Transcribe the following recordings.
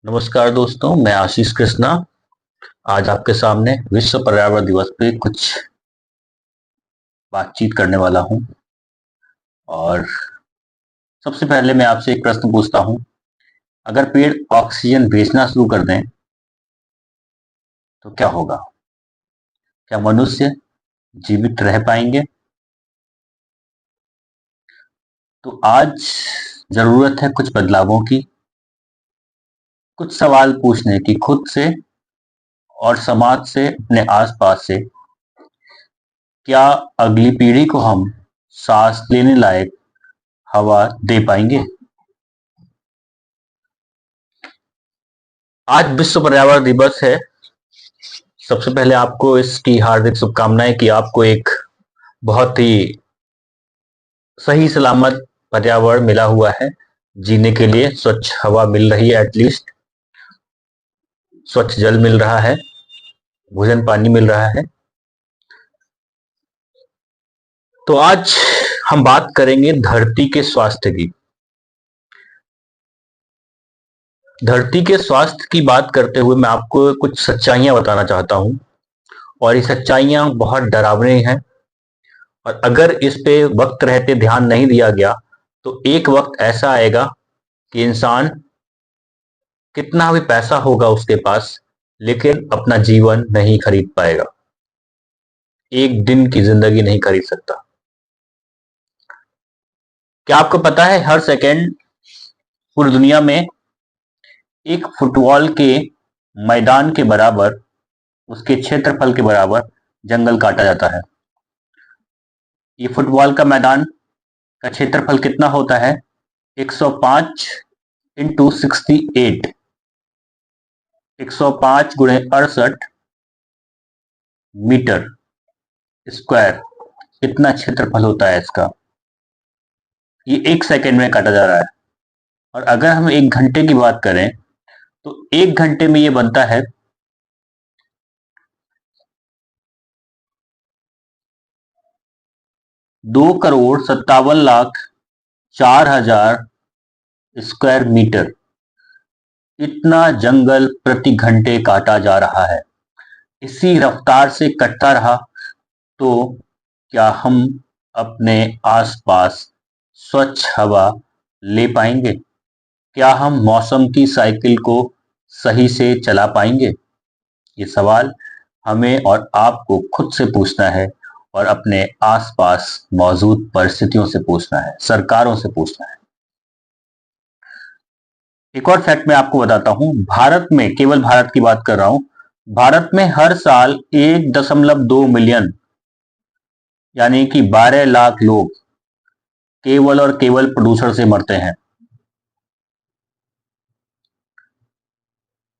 नमस्कार दोस्तों, मैं आशीष कृष्णा आज आपके सामने विश्व पर्यावरण दिवस पे कुछ बातचीत करने वाला हूं। और सबसे पहले मैं आपसे एक प्रश्न पूछता हूं। अगर पेड़ ऑक्सीजन बेचना शुरू कर दें तो क्या होगा? क्या मनुष्य जीवित रह पाएंगे? तो आज जरूरत है कुछ बदलावों की, कुछ सवाल पूछने की खुद से और समाज से, अपने आसपास से। क्या अगली पीढ़ी को हम सांस लेने लायक हवा दे पाएंगे? आज विश्व पर्यावरण दिवस है। सबसे पहले आपको इसकी हार्दिक शुभकामनाएं कि आपको एक बहुत ही सही सलामत पर्यावरण मिला हुआ है जीने के लिए। स्वच्छ हवा मिल रही है, एटलीस्ट स्वच्छ जल मिल रहा है, भोजन पानी मिल रहा है। तो आज हम बात करेंगे धरती के स्वास्थ्य की। धरती के स्वास्थ्य की बात करते हुए मैं आपको कुछ सच्चाइयां बताना चाहता हूं, और ये सच्चाइयां बहुत डरावनी हैं। और अगर इस पे वक्त रहते ध्यान नहीं दिया गया तो एक वक्त ऐसा आएगा कि इंसान, कितना भी पैसा होगा उसके पास, लेकिन अपना जीवन नहीं खरीद पाएगा, एक दिन की जिंदगी नहीं खरीद सकता। क्या आपको पता है हर सेकंड पूरी दुनिया में एक फुटबॉल के मैदान के बराबर, उसके क्षेत्रफल के बराबर जंगल काटा जाता है? ये फुटबॉल का मैदान का क्षेत्रफल कितना होता है? 105 इंटू 68, 105 गुणे 68 मीटर स्क्वायर, इतना क्षेत्रफल होता है इसका। ये एक सेकंड में काटा जा रहा है। और अगर हम एक घंटे की बात करें तो एक घंटे में ये बनता है 2,57,04,000 स्क्वायर मीटर। इतना जंगल प्रति घंटे काटा जा रहा है। इसी रफ्तार से कटता रहा तो क्या हम अपने आसपास स्वच्छ हवा ले पाएंगे? क्या हम मौसम की साइकिल को सही से चला पाएंगे? ये सवाल हमें और आपको खुद से पूछना है, और अपने आसपास मौजूद परिस्थितियों से पूछना है, सरकारों से पूछना है। एक और फैक्ट मैं आपको बताता हूं। भारत में, केवल भारत की बात कर रहा हूं, भारत में हर साल 1.2 मिलियन यानी कि 12 लाख लोग केवल और केवल प्रदूषण से मरते हैं।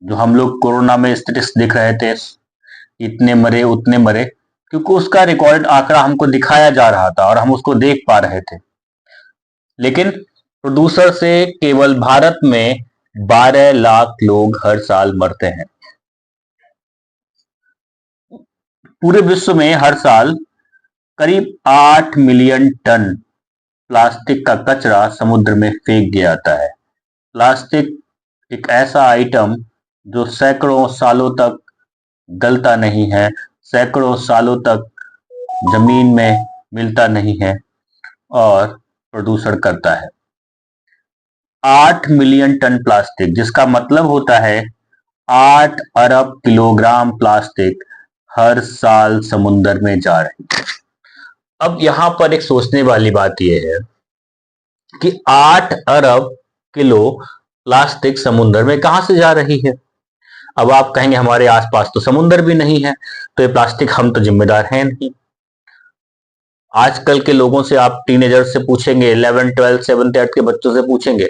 जो हम लोग कोरोना में स्टेटिस्टिक्स देख रहे थे, इतने मरे उतने मरे, क्योंकि उसका रिकॉर्ड आंकड़ा हमको दिखाया जा रहा था और हम उसको देख पा रहे थे। लेकिन प्रदूषण से केवल भारत में 12 लाख लोग हर साल मरते हैं। पूरे विश्व में हर साल करीब 8 मिलियन टन प्लास्टिक का कचरा समुद्र में फेंक दिया जाता है। प्लास्टिक एक ऐसा आइटम जो सैकड़ों सालों तक गलता नहीं है, सैकड़ों सालों तक जमीन में मिलता नहीं है और प्रदूषण करता है। 8 मिलियन टन प्लास्टिक, जिसका मतलब होता है 8 अरब किलोग्राम प्लास्टिक हर साल समुद्र में जा रही है। अब यहां पर एक सोचने वाली बात यह है कि 8 अरब किलो प्लास्टिक समुद्र में कहां से जा रही है? अब आप कहेंगे हमारे आसपास तो समुद्र भी नहीं है, तो ये प्लास्टिक हम तो जिम्मेदार हैं नहीं। आजकल के लोगों से, आप टीनेजर से पूछेंगे, 11 12 7th 8th के बच्चों से पूछेंगे,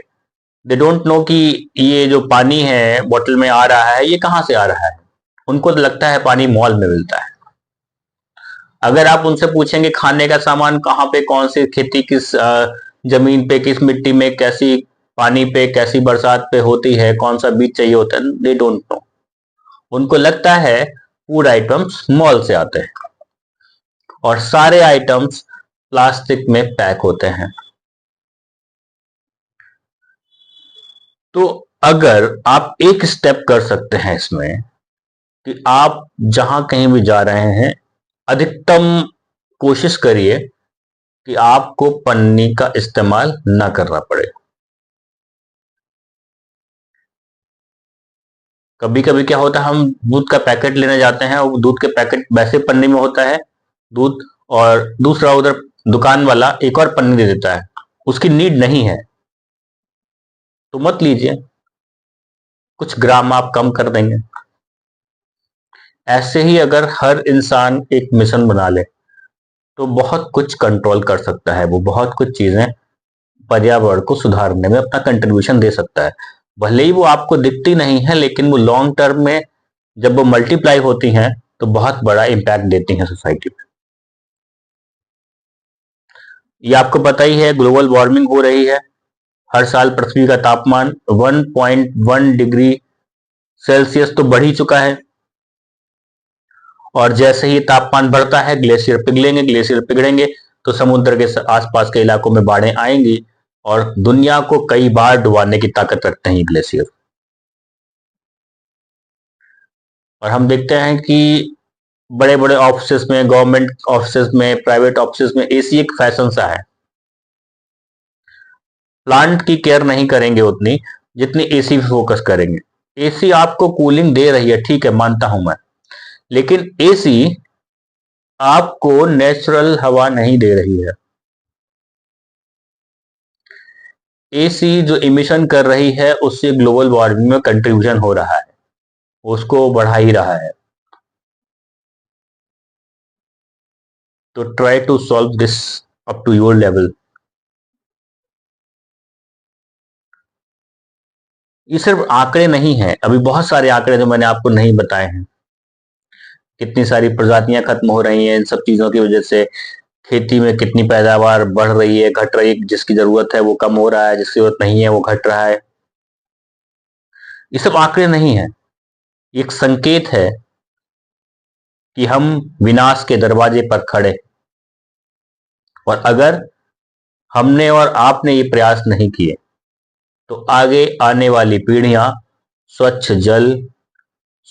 दे डोंट नो कि ये जो पानी है बोतल में आ रहा है ये कहां से आ रहा है। उनको तो लगता है पानी मॉल में मिलता है। अगर आप उनसे पूछेंगे खाने का सामान कहाँ पे, कौन सी खेती किस जमीन पे, किस मिट्टी में, कैसी पानी पे, कैसी बरसात पे होती है, कौन सा बीज चाहिए होता है, दे डोंट नो। उनको लगता है फूड आइटम्स मॉल से आते हैं और सारे आइटम्स प्लास्टिक में पैक होते हैं। तो अगर आप एक स्टेप कर सकते हैं इसमें कि आप जहां कहीं भी जा रहे हैं, अधिकतम कोशिश करिए कि आपको पन्नी का इस्तेमाल ना करना पड़े। कभी कभी क्या होता है, हम दूध का पैकेट लेने जाते हैं और दूध के पैकेट वैसे पन्नी में होता है दूध, और दूसरा उधर दुकान वाला एक और पन्नी दे देता है, उसकी नीड नहीं है तो मत लीजिए, कुछ ग्राम आप कम कर देंगे। ऐसे ही अगर हर इंसान एक मिशन बना ले तो बहुत कुछ कंट्रोल कर सकता है, वो बहुत कुछ चीजें पर्यावरण को सुधारने में अपना कंट्रीब्यूशन दे सकता है। भले ही वो आपको दिखती नहीं है, लेकिन वो लॉन्ग टर्म में जब वो मल्टीप्लाई होती हैं तो बहुत बड़ा इम्पैक्ट देती हैं सोसाइटी में। ये आपको पता ही है, ग्लोबल वार्मिंग हो रही है। हर साल पृथ्वी का तापमान 1.1 डिग्री सेल्सियस तो बढ़ ही चुका है, और जैसे ही तापमान बढ़ता है ग्लेशियर पिघलेंगे, ग्लेशियर पिघलेंगे तो समुद्र के आसपास के इलाकों में बाढ़ें आएंगी, और दुनिया को कई बार डुबाने की ताकत रखते हैं ग्लेशियर। और हम देखते हैं कि बड़े बड़े ऑफिस में, गवर्नमेंट ऑफिस में, प्राइवेट ऑफिस में एसी एक फैशन सा है। प्लांट की केयर नहीं करेंगे उतनी जितनी एसी पे फोकस करेंगे। एसी आपको कूलिंग दे रही है, ठीक है, मानता हूं मैं, लेकिन एसी आपको नेचुरल हवा नहीं दे रही है। एसी जो इमिशन कर रही है उससे ग्लोबल वार्मिंग में कंट्रीब्यूशन हो रहा है, उसको बढ़ा ही रहा है। तो try to solve this up to your level. ये सिर्फ आंकड़े नहीं हैं, अभी बहुत सारे आंकड़े जो मैंने आपको नहीं बताए हैं। कितनी सारी प्रजातियां खत्म हो रही हैं इन सब चीजों की वजह से, खेती में कितनी पैदावार बढ़ रही है, घट रही है, जिसकी जरूरत है वो कम हो रहा है, जिसकी जरूरत नहीं है वो घट रहा है। ये सब आंकड़े नहीं है, एक संकेत है कि हम विनाश के दरवाजे पर खड़े, और अगर हमने और आपने ये प्रयास नहीं किए तो आगे आने वाली पीढ़ियां स्वच्छ जल,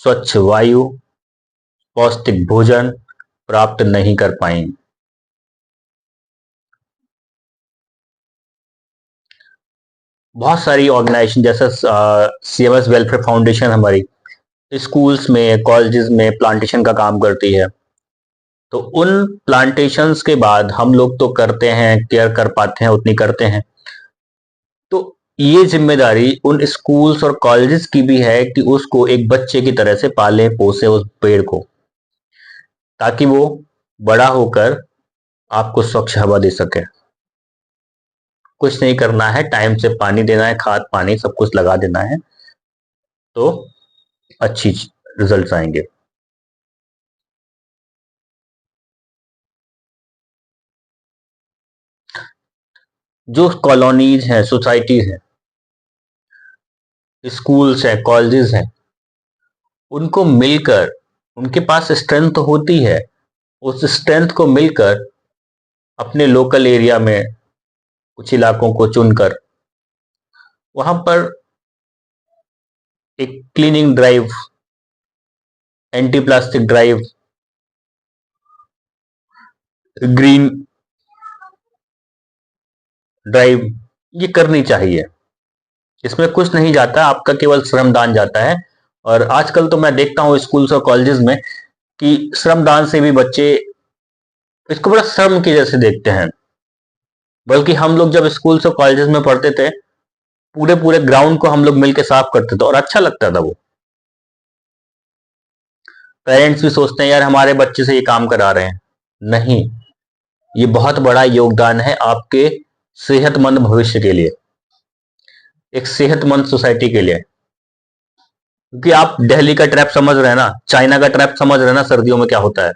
स्वच्छ वायु, पौष्टिक भोजन प्राप्त नहीं कर पाएंगे। बहुत सारी ऑर्गेनाइजेशन जैसे सीएमएस वेलफेयर फाउंडेशन हमारी स्कूल्स में, कॉलेजेस में प्लांटेशन का काम करती है। तो उन प्लांटेशंस के बाद हम लोग तो करते हैं, केयर कर पाते हैं उतनी करते हैं, तो ये जिम्मेदारी उन स्कूल्स और कॉलेजेस की भी है कि उसको एक बच्चे की तरह से पाले पोसे उस पेड़ को, ताकि वो बड़ा होकर आपको स्वच्छ हवा दे सके। कुछ नहीं करना है, टाइम से पानी देना है, खाद पानी सब कुछ लगा देना है, तो अच्छी रिजल्ट्स आएंगे। जो कॉलोनीज हैं, सोसाइटीज हैं, स्कूल्स हैं, कॉलेजेस हैं, उनको मिलकर, उनके पास स्ट्रेंथ होती है, उस स्ट्रेंथ को मिलकर अपने लोकल एरिया में कुछ इलाकों को चुनकर वहां पर एक cleaning drive, anti plastic drive, green drive, ये करनी चाहिए। इसमें कुछ नहीं जाता, आपका केवल श्रमदान जाता है। और आजकल तो मैं देखता हूँ स्कूल्स और कॉलेजेस में कि श्रमदान से भी बच्चे इसको बड़ा श्रम की जैसे देखते हैं। बल्कि हम लोग जब स्कूल्स और कॉलेजेस में पढ़ते थे, पूरे पूरे ग्राउंड को हम लोग मिलकर साफ करते थे और अच्छा लगता था वो। पेरेंट्स भी सोचते हैं यार हमारे बच्चे से ये काम करा रहे हैं। नहीं, ये बहुत बड़ा योगदान है आपके सेहतमंद भविष्य के लिए, एक सेहतमंद सोसाइटी के लिए। क्योंकि आप दिल्ली का ट्रैप समझ रहे हैं ना, चाइना का ट्रैप समझ रहे हैं ना, सर्दियों में क्या होता है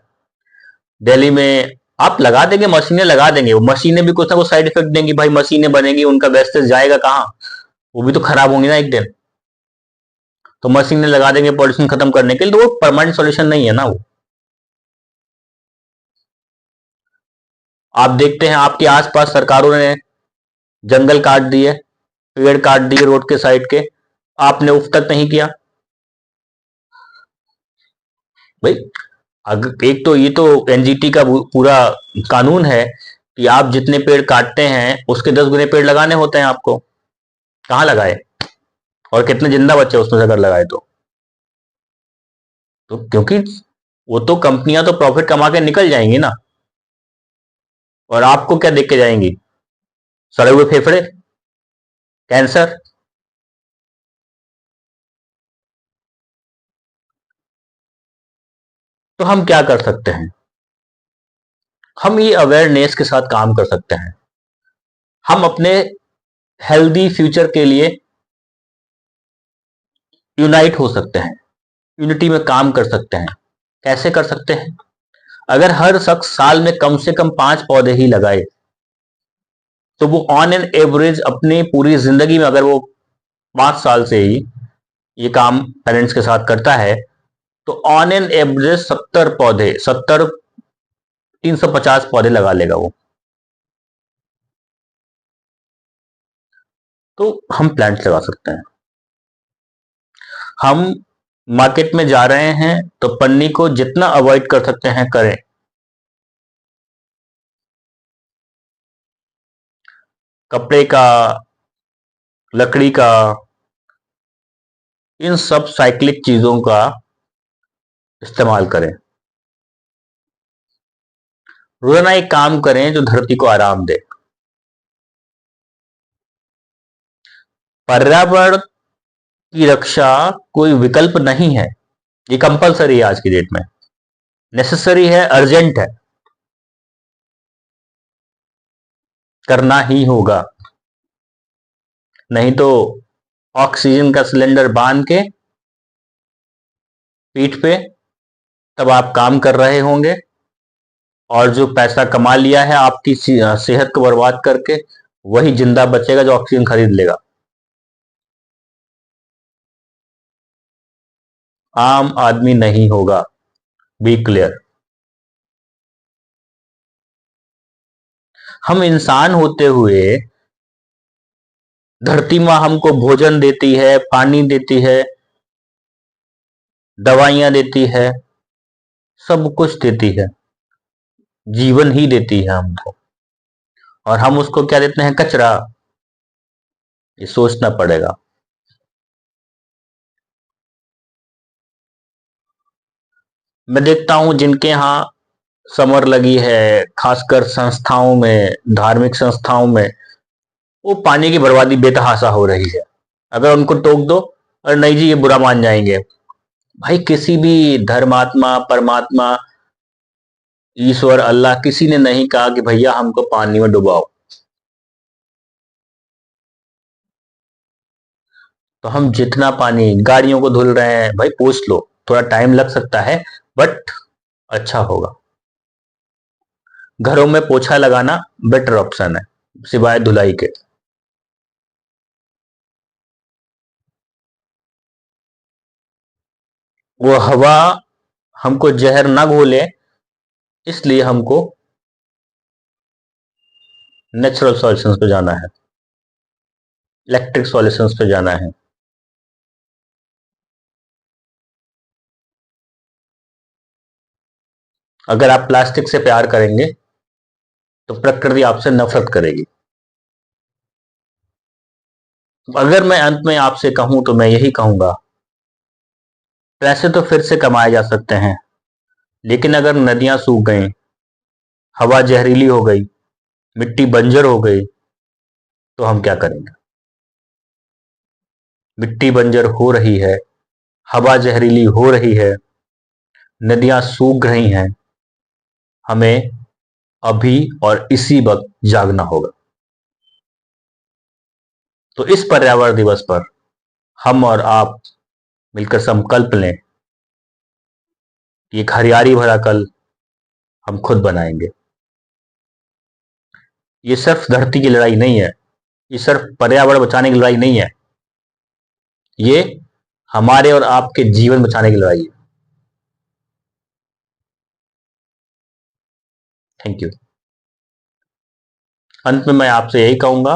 दिल्ली में। आप लगा देंगे, मशीनें लगा देंगे, वो मशीनें भी कुछ ना कुछ साइड इफेक्ट देंगी भाई, मशीनें बनेंगी, उनका वेस्टेज जाएगा कहाँ, वो भी तो खराब होंगी ना एक दिन। तो मशीनें लगा देंगे पॉल्यूशन खत्म करने के लिए, तो वो परमानेंट सॉल्यूशन नहीं है ना वो। आप देखते हैं आपके आसपास सरकारों ने जंगल काट दिए, पेड़ काट दिए रोड के साइड के, आपने उफ तक नहीं किया भाई। अगर एक तो ये तो एनजीटी का पूरा कानून है कि आप जितने पेड़ काटते हैं उसके 10 गुने पेड़ लगाने होते हैं आपको। कहाँ लगाए और कितने जिंदा बचे उसमें से अगर लगाए तो क्योंकि वो तो कंपनियां तो प्रॉफिट कमा के निकल जाएंगी ना, और आपको क्या देख के जाएंगी? सड़े हुए फेफड़े, कैंसर। तो हम क्या कर सकते हैं? हम ये अवेयरनेस के साथ काम कर सकते हैं। हम अपने हेल्दी फ्यूचर के लिए यूनाइट हो सकते हैं, यूनिटी में काम कर सकते हैं। कैसे कर सकते हैं? अगर हर शख्स साल में कम से कम 5 पौधे ही लगाए तो वो ऑन एन एवरेज अपनी पूरी जिंदगी में, अगर वो 5 साल से ही ये काम पेरेंट्स के साथ करता है, तो ऑन एन एवरेज 70 पौधे, 350 पौधे लगा लेगा वो। तो हम प्लांट्स लगा सकते हैं। हम मार्केट में जा रहे हैं तो पन्नी को जितना अवॉइड कर सकते हैं करें। कपड़े का, लकड़ी का, इन सब साइक्लिक चीजों का इस्तेमाल करें। रोजाना एक काम करें जो धरती को आराम दे। पर्यावरण की रक्षा कोई विकल्प नहीं है, ये कंपलसरी है आज की डेट में, नेसेसरी है, अर्जेंट है, करना ही होगा। नहीं तो ऑक्सीजन का सिलेंडर बांध के पीठ पे तब आप काम कर रहे होंगे, और जो पैसा कमा लिया है आपकी सेहत को बर्बाद करके, वही जिंदा बचेगा जो ऑक्सीजन खरीद लेगा। आम आदमी नहीं होगा, बी क्लियर। हम इंसान होते हुए धरती माँ हमको भोजन देती है, पानी देती है, दवाइयां देती है, सब कुछ देती है, जीवन ही देती है हमको, और हम उसको क्या देते हैं? कचरा। ये सोचना पड़ेगा। मैं देखता हूं जिनके यहाँ समर लगी है, खासकर संस्थाओं में, धार्मिक संस्थाओं में, वो पानी की बर्बादी बेतहाशा हो रही है। अगर उनको टोक दो, और नहीं जी ये बुरा मान जाएंगे। भाई किसी भी धर्मात्मा, परमात्मा, ईश्वर, अल्लाह, किसी ने नहीं कहा कि भैया हमको पानी में डुबाओ। तो हम जितना पानी, गाड़ियों को धुल रहे हैं, भाई पूछ लो, थोड़ा टाइम लग सकता है बट अच्छा होगा। घरों में पोछा लगाना बेटर ऑप्शन है सिवाय धुलाई के। वो हवा हमको जहर ना घोले, इसलिए हमको नेचुरल सॉल्यूशंस पे जाना है, इलेक्ट्रिक सॉल्यूशंस पे जाना है। अगर आप प्लास्टिक से प्यार करेंगे तो प्रकृति आपसे नफरत करेगी। अगर मैं अंत में आपसे कहूं तो मैं यही कहूंगा, पैसे तो फिर से कमाए जा सकते हैं, लेकिन अगर नदियां सूख गई, हवा जहरीली हो गई, मिट्टी बंजर हो गई, तो हम क्या करेंगे? मिट्टी बंजर हो रही है, हवा जहरीली हो रही है, नदियां सूख रही हैं, हमें अभी और इसी वक्त जागना होगा। तो इस पर्यावरण दिवस पर हम और आप मिलकर संकल्प लें कि एक हरियाली भरा कल हम खुद बनाएंगे। ये सिर्फ धरती की लड़ाई नहीं है, ये सिर्फ पर्यावरण बचाने की लड़ाई नहीं है, ये हमारे और आपके जीवन बचाने की लड़ाई है। Thank you. अंत में मैं आपसे यही कहूंगा,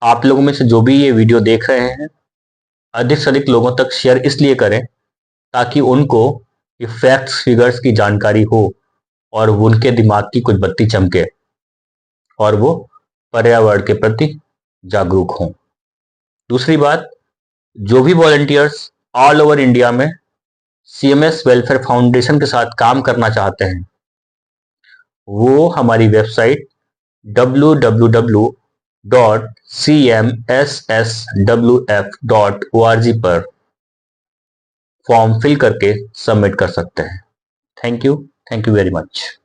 आप लोगों में से जो भी ये वीडियो देख रहे हैं, अधिक से अधिक लोगों तक शेयर इसलिए करें ताकि उनको ये फैक्ट्स फिगर्स की जानकारी हो और उनके दिमाग की कुछ बत्ती चमके और वो पर्यावरण के प्रति जागरूक हों। दूसरी बात, जो भी वॉलंटियर्स ऑल ओवर इंडिया में सीएमएस वेलफेयर फाउंडेशन के साथ काम करना चाहते हैं, वो हमारी वेबसाइट www.cmsswf.org पर फॉर्म फिल करके सबमिट कर सकते हैं। Thank you very much.